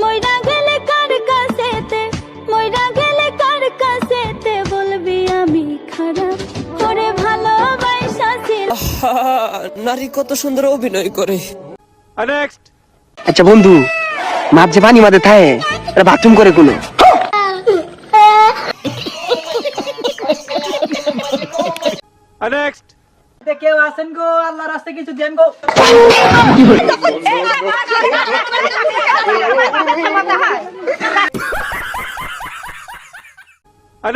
মইরা গেলে কার কাছেতে, মইরা গেলে কার কাছেতে বলবি আমি খারাপ করে ভালোবাসা ছিল। নারী কত সুন্দর অভিনয় করে। নেক্সট। আচ্ছা বন্ধু, মাছ যে পানি মাঝে থাকে এটা বাথরুম করে কোনো নেক্সট। কেউ আছেন গো, আল্লাহর রাস্তায় কিছু দেন গো।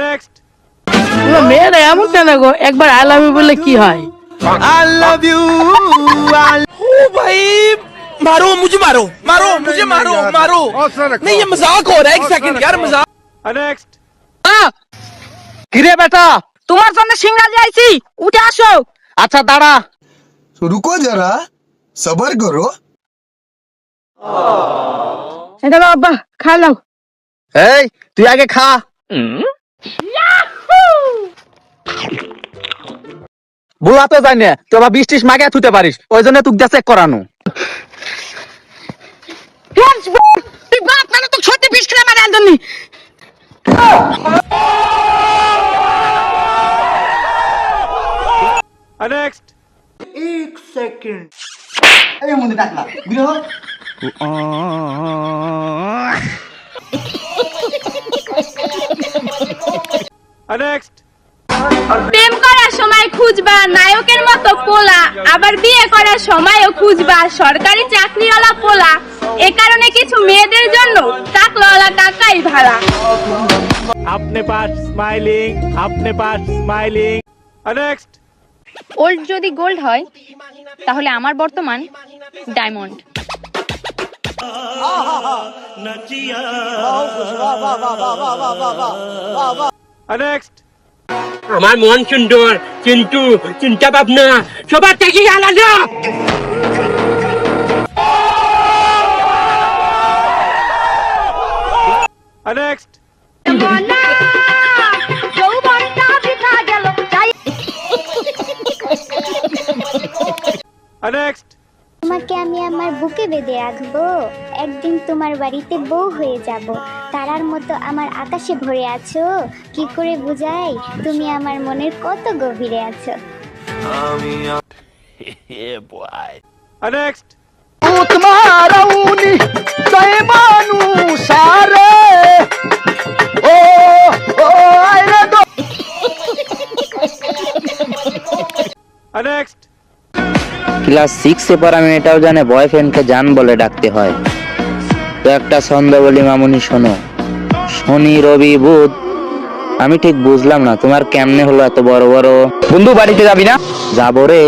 নেক্সট। মেয়েরা এমন কেন গো, একবার আই লাভ ইউ বললে কি হয়? I love you ओ भाई मारो मुझे, मारो मारो मुझे, मारो मारो। नहीं ये मजाक हो रहा है, एक सेकंड यार मजाक। नेक्स्ट। কিরে বেটা, তোমার জন্য সিঙ্গার যাইছি, উঠে আসো। আচ্ছা দাঁড়া। रुको जरा सबर करो। এটা নাও আব্বা, খাই নাও। এই তুই আগে খা। বুলা তো জানি না, তুই আবার 20-30 মাগে থুতে পারিস, ওই জন্য তুই চেক করানো। তুই বাপ মানে তো সত্যি 20 কিলো মারে আনজনি। नेक्स्ट। नेक्स्ट। প্রেম করার সময় খুঁজবা নায়কের মতো পোলা, আবার বিয়ে করার সময়ও খুঁজবা সরকারি চাকরিওয়ালা পোলা। এ কারণে কিছু মেয়েদের জন্য টাকলাওয়ালা টাকাই ভাড়া। अपने पास स्माइलिंग, अपने पास स्माइलिंग। नेक्स्ट। ওল্ড যদি গোল্ড হয় তাহলে আমার বর্তমান ডায়মন্ড। नेक्स्ट। আমার মন সুন্দর, কিন্তু চিন্তা ভাবনা সবার থেকে আলাদা। नेक्स्ट। नेक्स्ट। তোমাকে আমি আমার বুকে বেঁধে রাখবো, একদিন তোমার বাড়িতে বউ হয়ে যাব। তারার মতো আমার আকাশে ভরে আছো, কি করে বুঝাই তুমি আমার মনের কত গভীরে আছো। नेक्स्ट। তোমারাউনি জয় মানুষারে ও ও আইরে দো। नेक्स्ट। ক্লাস 6 এ পড়া মেয়েটাও জানে বয়ফ্রেন্ডকে জান বলে ডাকতে হয়। তো একটা ছন্দ বলি মামুনি শোনো, শনি রবি বুধ। আমি ঠিক বুঝলাম না তোমার কেমনে হলো এত বড় বড়। বন্ধু বাড়িতে যাবি না? যাবো রে,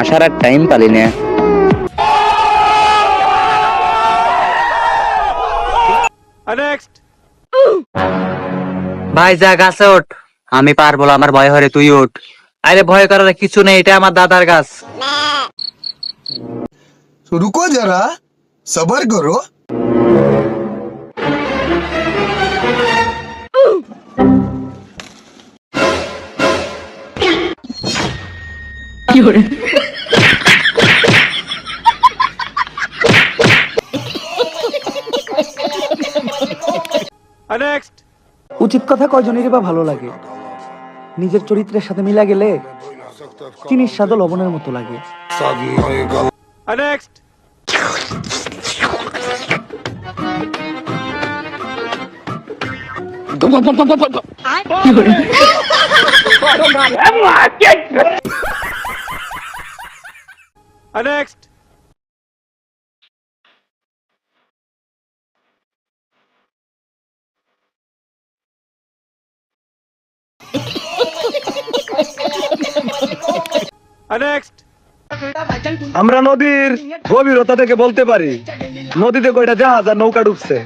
আসার আর টাইম পালি না। नेक्स्ट। ভাই যা গাছে ওঠ, আমি পারবো না, আমার ভয় হরে, তুই ওঠ। আরে ভয় করার কিছু নেই, এটা আমার দাদার গাছ। रुको जरा सबर करो। কি করে? नेक्स्ट। উচিত কথা কয়জনেরই বা ভালো লাগে, নিজের চরিত্রের সাথে মিলা গেলে চিনির স্বাদ লবণের মতো লাগে। नेक्स्ट। কি করে? नेक्स्ट। नेक्स्ट। আমরা নদীর গভীরতা থেকে বলতে পারি নদীতে কয়টা জাহাজ আর নৌকা ডুবছে।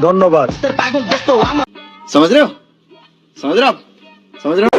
ধন্যবাদ। समझ रहे हो? समझ रहे हो? समझ रहे हो?